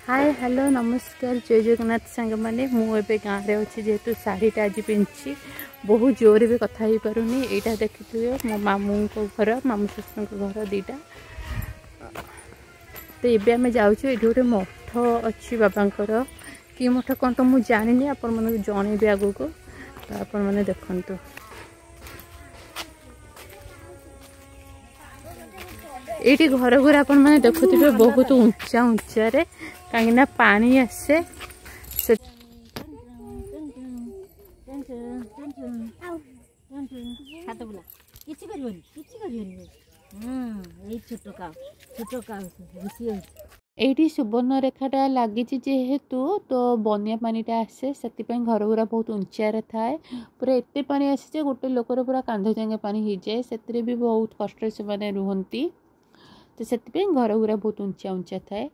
Hi hello नमस्कार जय जगन्नाथ सांग मैंने मुझे गाँव में अच्छी जेहेतु शाढ़ीटा आज पिंधि बहुत जोर भी कथा हो पारुनी यहाँ देखिए मो मामू घर मामू शशुर घर दीटा तो ये आम जाऊँ ये गोटे मठ अच्छी बाबांकर कि मठ कौन तो मुझे जानी आपण मन जनइबी आगू को तो आपण मैंने देखु ये घर घर आपण मैंने देखुवे बहुत उच्चा उच्चा कहीं पानी आसे ये सुवर्णरेखाटा लगी जेहेतु तो बनिया पानीटा आसे से घर गुरा बहुत उच्चारे थाए पूरा एत पानी आसे गोटे लोकर पूरा कांध जाए पानी हो जाए से भी बहुत कष्ट से मैंने रुहती तो से घर गुरा बहुत उच्चा उच्चा थाए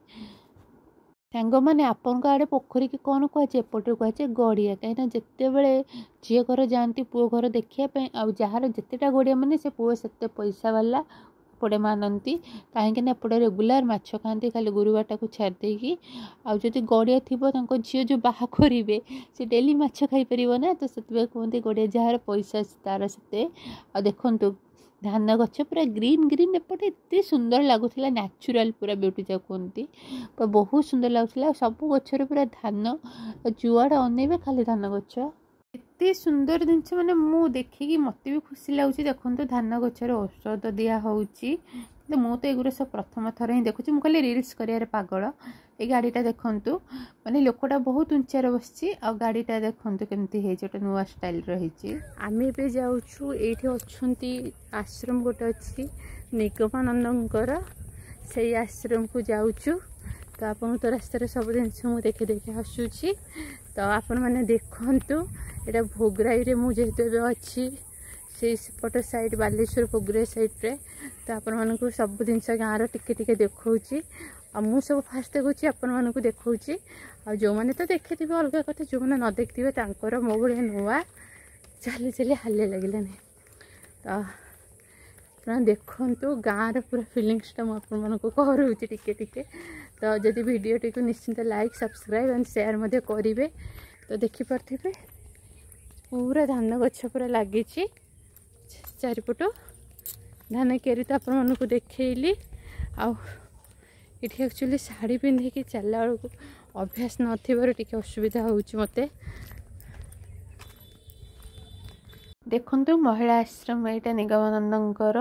सांग मैंने आपण आड़े पोखरी की कौन कहुचे एपटे कहुचे गड़िया कहीं जिते बड़े झील घर जाती पुओ घर देखापी जार जितेटा गड़िया मैंने से पुओ से पैसा वाला एपटे मानती कहीं एपटे रेगुलार माछ खाती खाली गुरुवार को छाड़देकी आदि गड़िया थी झील जो बाहा करेंगे से डेली माछ खाईपर ना तो से कहते गड़िया जार पैसा तार से देखु धान गछ पूरा ग्रीन ग्रीन एपटे एत सुंदर लगुला नेचुरल पूरा ब्यूटी जा कहती बहुत सुंदर लगुला सब गचर पूरा धान जुआड़ अनेबे खाली धान गछ एत सुंदर जिनस मैंने मु देखिकी मत भी खुशी लगुच देखो धान गचर औषध दिया होची मु तो एगुरा सब प्रथम थर ही देखुची मुझे रिल्स कर पागल ये गाड़ीटा देखु माने लोकटा बहुत उच्चार बस गाड़ीटा देखु केमती गोटे नुआ स्टाइल रही आम ए जाऊँ ये आश्रम गोटे अच्छी निगमानंदर से आश्रम को जाऊँ तो आपन तो रास्तार सब जिन देखे देखे आसूची तो आपण मैंने देखु यहाँ भोगराई रे मुझे अच्छी से पट साइड बालेश्वर भोगराई साइड रे तो आपण मानक सब जिन गाँव टिके टिके देखौची मु सब फास्ट देखुची आपण मानक देखौची जो मैंने तो देखी थे अलग कथा जो मैंने न देखिए मो भाया नुआ चली चली हाले लगे तो देखु गाँव पूरा फिलिंग्सटा मुझे कहूँ टिके टिके तो जदि वीडियोटी को निश्चिंत लाइक सब्सक्राइब एंड शेयर करेंगे तो देखिपे पूरा धान गछ पूरा लगी चारिपट धान केरी तो आपण मानक देखली ये एक्चुअली शाढ़ी पिंधिकी चलला बेलू अभ्यास नी असुविधा होउची मते देखु महिला आश्रम यहाँ निगमानंदर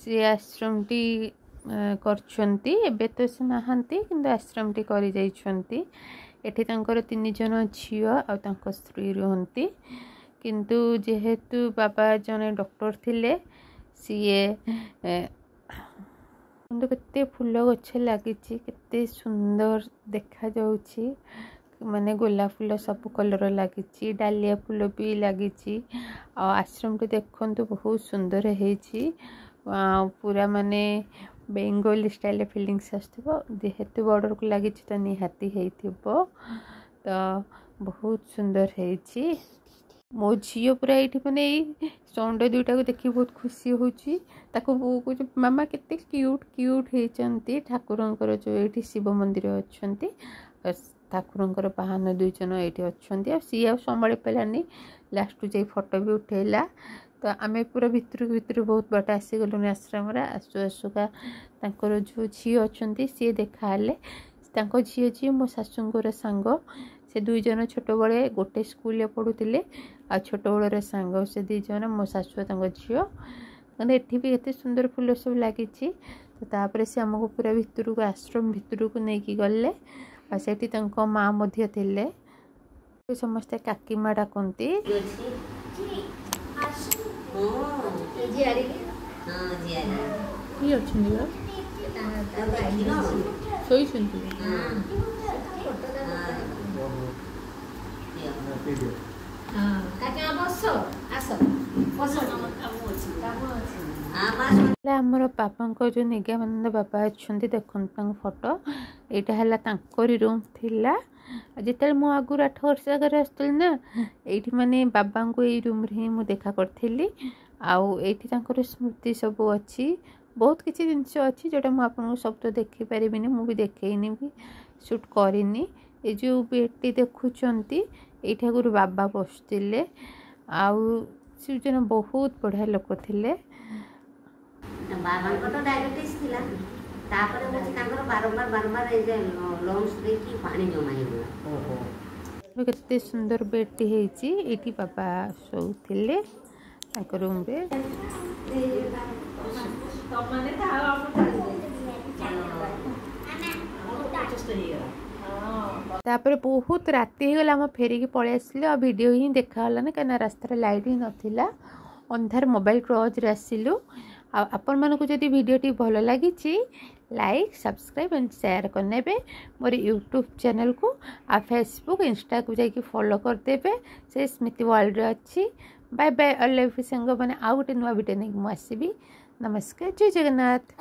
सी आश्रम टी करछंती एबे तो से नहांती किंतु आश्रम टी करी जाइछंती एठी तांकर 3 जन झियो आ तांको स्त्री रहंती किंतु जेहेतु बाबा जने डॉक्टर थिले सीए केते फूल गछ लगी केते सुंदर देखा जाउची माने गोलाप फूल सब कलर लगी डालिया फूल भी लगी आश्रम टी देखु बहुत सुंदर है पूरा माने बेंगोली स्टाइल फिलिंग्स आसो जेहेतु बॉर्डर को लगी तो निहाती हो तो बहुत सुंदर है मो झील पूरा ये मैंने षंड दुईटा को देखिए बहुत खुशी होची मामा केते क्यूट क्यूट होती ठाकुरंकर जो ये शिव मंदिर अच्छा ठाकुरंकर पाहन 2 जन ये अच्छा सी आ संभाली पारानी लास्ट जा फोटो भी उठेला तो आम पूरा भितर बहुत बाट आसीगलु आश्रम आसु आसुका जो झी अच्छा सी देखाले झी जी मो शाशुंर सांग से 2 जन छोट बड़े गोटे स्कूल पढ़ुते आ छोट बड़े सांग से 2 जन मो शाशु झील मैंने एटी भी एत सुंदर फूल सब लगी तो तापर से आमको पूरा भितर को आश्रम भितर को लेकिन गले आठी माँ मध्य थिले समस्ते काकी माँ डाकती आमर बाबा जो निगमानंद बाबा अच्छा देखो फोटो यहाँ है रूम थिला जिते मु आगुरी 8 वर्ष आगे आसती ना ये माने बाबा को यही रूम रे ही मुझे देखा करी आईटी स्मृति सब अच्छी बहुत किसी जिनस अच्छी जोटा मुझे सब तो देखिपारि मुझे देखनी भी सुट करनी। ये जो बेटी देखुंट ये गुरु बाबा बसते आउ से जन बहुत बढ़िया लोक थे। बाबा तो डायबिटीज थिला तापर होछि तांकर बारंबार बारंबार ए जे लंग्स रे की पानी जमा हे गला। ओहो केते सुंदर बेटी हेची। एटी बाबा सोउथिले तांकर रूम रे। तापर बहुत राति हो गला हम फेरिकी पळै आसिले। आ वीडियो ही देखाला ना कना रास्ता रे लाइट ही नथिला अंधार मोबाइल क्रॉज रे आसिलु। आपण मानको जदि वीडियोटी भल लगी लाइक सब्सक्राइब एंड शेयर करने मोर यूट्यूब चैनल को आ फेसबुक इंस्टा को जाकि फॉलो करदेवे। से स्मृति वर्ल्ड अच्छी। Bye bye. अल्लाह संग मैंने आउ गोटे नुआ वीडियो नहीं मुझे आसबि। नमस्कार। जय जगन्नाथ।